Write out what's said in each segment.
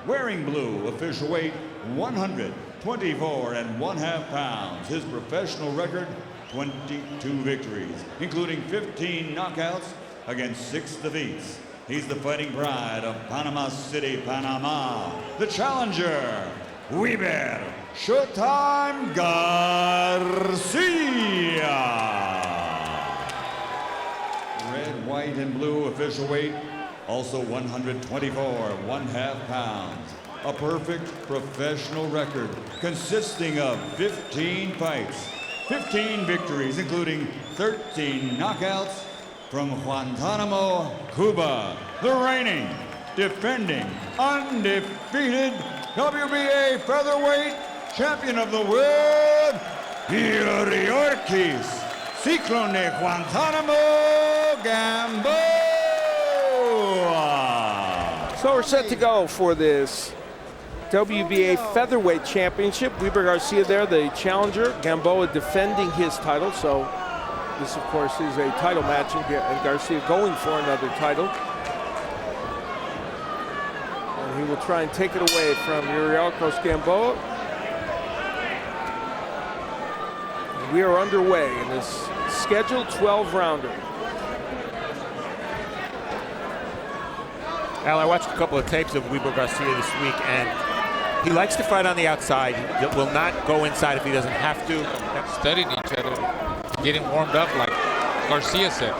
Wearing blue, official weight 124 1/2 pounds. His professional record, 22 victories, including 15 knockouts against 6 defeats. He's the fighting pride of Panama City, Panama. The challenger, Whyber Showtime Garcia. Red, white, and blue official weight, also 124 1/2 pounds. A perfect professional record consisting of 15 fights, 15 victories, including 13 knockouts from Guantanamo, Cuba. The reigning, defending, undefeated WBA featherweight champion of the world, Yuriorkis Ciclone Guantanamo Gamboa. So we're set to go for this WBA featherweight championship. Whyber Garcia there, the challenger. Gamboa defending his title. So this, of course, is a title match, and Garcia going for another title. And he will try and take it away from Yuriorkis Gamboa. And we are underway in this scheduled 12-rounder. Al, I watched a couple of tapes of Whyber Garcia this week, and he likes to fight on the outside. He will not go inside if he doesn't have to. Studied each other, getting warmed up, like Garcia said.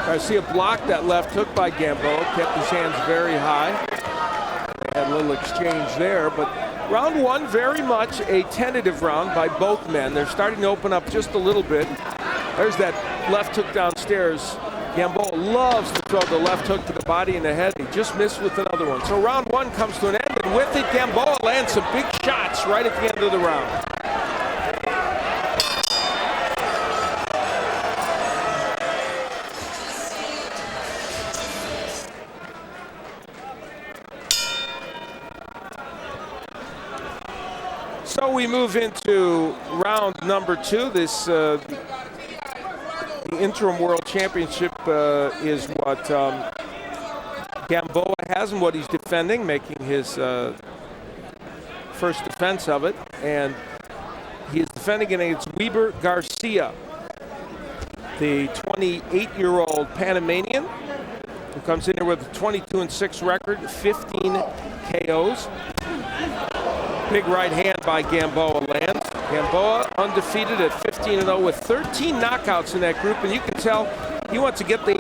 Garcia blocked that left hook by Gamboa, kept his hands very high. They had a little exchange there, but round one, very much a tentative round by both men. They're starting to open up just a little bit. There's that left hook downstairs. Gamboa loves to throw the left hook to the body and the head. He just missed with another one. So round one comes to an end, and with it, Gamboa lands some big shots right at the end of the round. So we move into round number two. This the interim world championship is what Gamboa has and what he's defending, making his first defense of it. And he is defending against Whyber Garcia, the 28-year-old Panamanian, who comes in here with a 22-6 record, 15 KOs. Big right hand by Gamboa lands. Gamboa undefeated at 15-0 with 13 knockouts in that group, and you can tell he wants to get the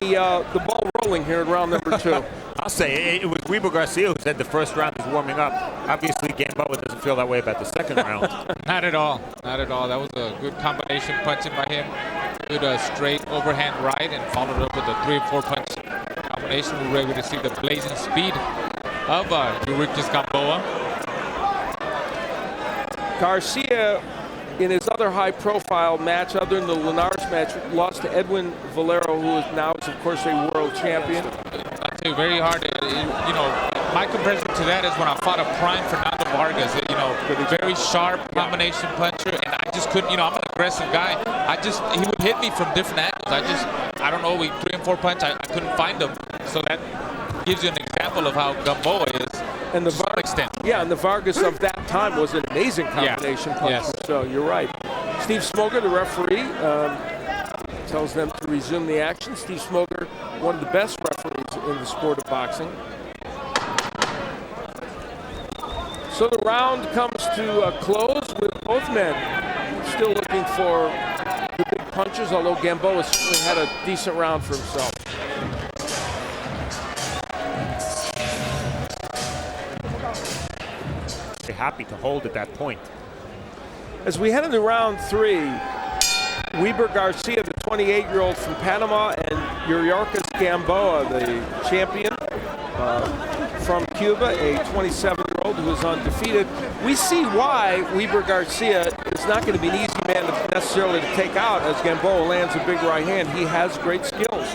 ball rolling here in round number two. I'll say it was Whyber Garcia who said the first round is warming up. Obviously, Gamboa doesn't feel that way about the second round. Not at all. Not at all. That was a good combination punching by him. Good straight overhand right, and followed up with a 3 or 4 punch combination. We were able to see the blazing speed of Yuriorkis Gamboa. Garcia, in his other high-profile match, other than the Linares match, lost to Edwin Valero, who is now, of course, a world champion. I tell you, very hard. You know, my comparison to that is when I fought a prime Fernando Vargas. You know, very sharp combination puncher, and I just couldn't. You know, I'm an aggressive guy. He would hit me from different angles. I don't know. 3 and 4 punch, I couldn't find him. So that gives you an example of how Gamboa is. And the to some extent. Yeah, and the Vargas of that time was an amazing combination puncher. Yes. So you're right. Steve Smoger, the referee, tells them to resume the action. Steve Smoger, one of the best referees in the sport of boxing. So the round comes to a close with both men still looking for the big punches, although Gamboa certainly had a decent round for himself. Happy to hold at that point. As we head into round three, Whyber Garcia, the 28-year-old from Panama, and Yuriorkis Gamboa, the champion from Cuba, a 27-year-old who is undefeated. We see why Whyber Garcia is not going to be an easy man necessarily to take out, as Gamboa lands a big right hand. He has great skills.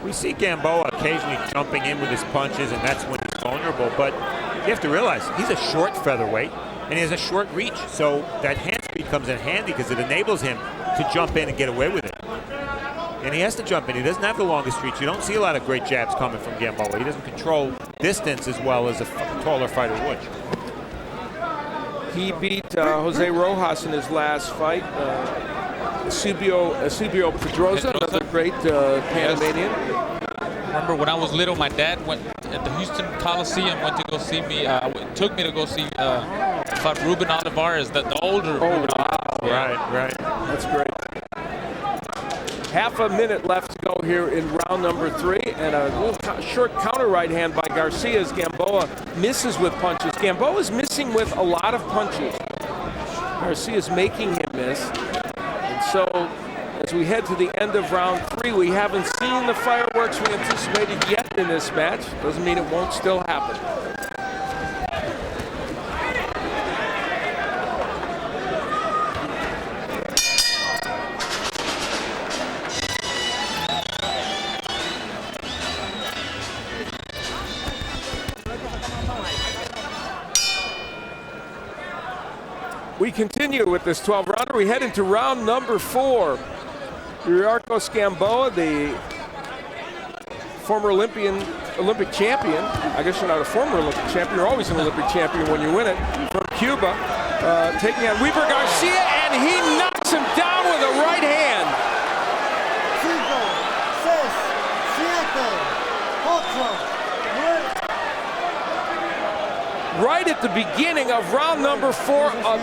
We see Gamboa occasionally jumping in with his punches, and that's when he's vulnerable. But you have to realize he's a short featherweight, and he has a short reach. So that hand speed comes in handy because it enables him to jump in and get away with it. and he has to jump in. He doesn't have the longest reach. You don't see a lot of great jabs coming from Gamboa. He doesn't control distance as well as a taller fighter would. He beat Jose Rojas in his last fight. Eusebio Pedroza, another great Panamanian. Remember when I was little, my dad went at the Houston Coliseum, went to go see me, took me to go see fought Ruben Olivares, the older Ruben Olivares. Right. That's great. Half a minute left to go here in round number 3, and a little short counter right hand by Garcia as Gamboa misses with punches. Gamboa is missing with a lot of punches. Garcia's making him miss. And so, as we head to the end of round 3, we haven't seen the fireworks we anticipated yet in this match. Doesn't mean it won't still happen. We continue with this 12-rounder. We head into round number 4. Yuriorkis Gamboa, the former Olympic champion. I guess you're not a former Olympic champion. You're always an Olympic champion when you win it. From Cuba, taking on Whyber Garcia, and he knocks him down with a right hand. 5, 6, 7, 8. Right at the beginning of round number 4, a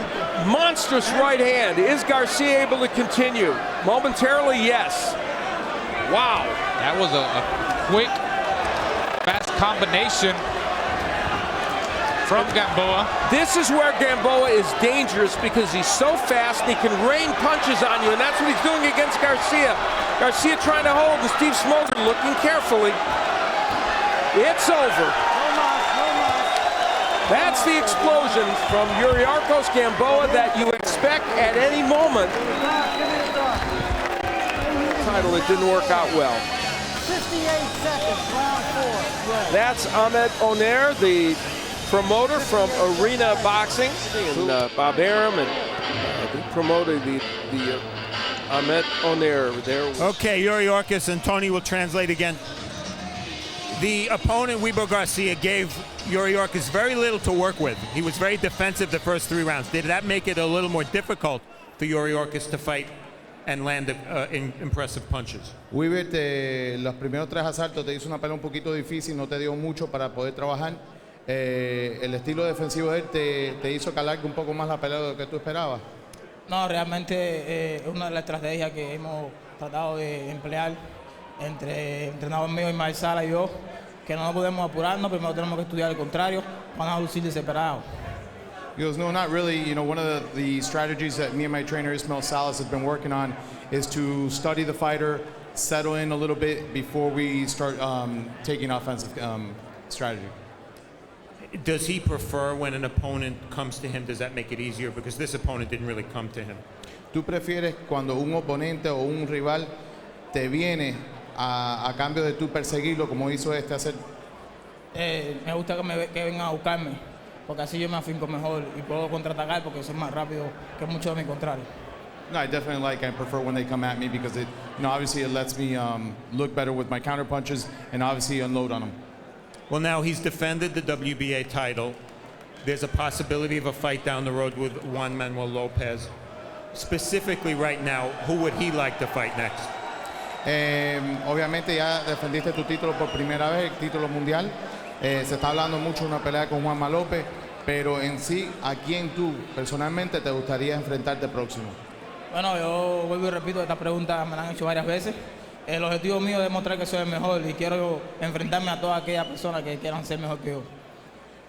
monstrous right hand. Is Garcia able to continue? Momentarily, yes. Wow. That was a quick, fast combination from Gamboa. This is where Gamboa is dangerous because he's so fast and he can rain punches on you, and that's what he's doing against Garcia. Garcia trying to hold, and Steve Smolder looking carefully. It's over. That's the explosion from Yuriorkis Gamboa that you expect at any moment. Title, it didn't work out well. 58 seconds, round 4. That's Ahmed Onair, the promoter from Arena Boxing, and Bob Arum, and the promoter, the Ahmed Onair there. Okay, Yuriorkis, and Tony will translate again. The opponent, Whyber Garcia, gave Yuriorkis very little to work with. He was very defensive the first 3 rounds. Did that make it a little more difficult for Yuriorkis to fight and land impressive punches? Whyber, los primeros 3 asaltos te hizo una pelea un poquito difícil, no te dio mucho para poder trabajar. El estilo defensivo de él te hizo calar un poco más la pelea de lo que tú esperabas. No, realmente es una de las estrategias que hemos tratado de emplear entre el entrenador mío y Marsala y yo, que no nos podemos apurarnos, primero tenemos que estudiar el contrario, van a lucir desesperados. He goes, no, not really. You know, one of the strategies that me and my trainer Ismail Salas have been working on is to study the fighter, settle in a little bit before we start taking offensive strategy. Does he prefer when an opponent comes to him? Does that make it easier? Because this opponent didn't really come to him. ¿Tú prefieres cuando un oponente o un rival te viene a cambio de tú perseguirlo como hizo este hacer? Me gusta que vengan a buscarme, porque así yo me afinco mejor y puedo contraatacar porque soy más rápido que muchos de mis contrarios. No, I prefer when they come at me because obviously it lets me look better with my counter punches and obviously unload on them. Well, now he's defended the WBA title. There's a possibility of a fight down the road with Juan Manuel Lopez. Specifically right now, who would he like to fight next? Obviamente ya defendiste tu título por primera vez, el título mundial. Se está hablando mucho de una pelea con Juanma López, pero en sí, ¿a quién tú personalmente te gustaría enfrentarte próximo? Bueno, yo vuelvo y repito, esta pregunta me la han hecho varias veces. El objetivo mío es demostrar que soy el mejor y quiero enfrentarme a todas aquellas personas que quieran ser mejor que yo.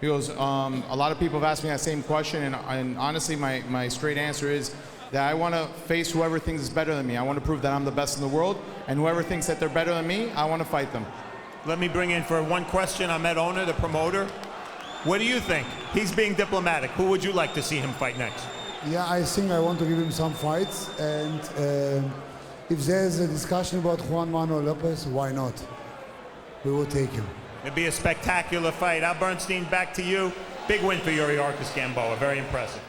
He goes, a lot of people have asked me that same question, and honestly, my straight answer is that I want to face whoever thinks is better than me. I want to prove that I'm the best in the world, and whoever thinks that they're better than me, I want to fight them. Let me bring in for one question Ahmed Onair, the promoter. What do you think? He's being diplomatic. Who would you like to see him fight next? Yeah, I think I want to give him some fights, and if there's a discussion about Juan Manuel Lopez, why not? We will take him. It'd be a spectacular fight. Al Bernstein, back to you. Big win for Yuriorkis Gamboa. Very impressive.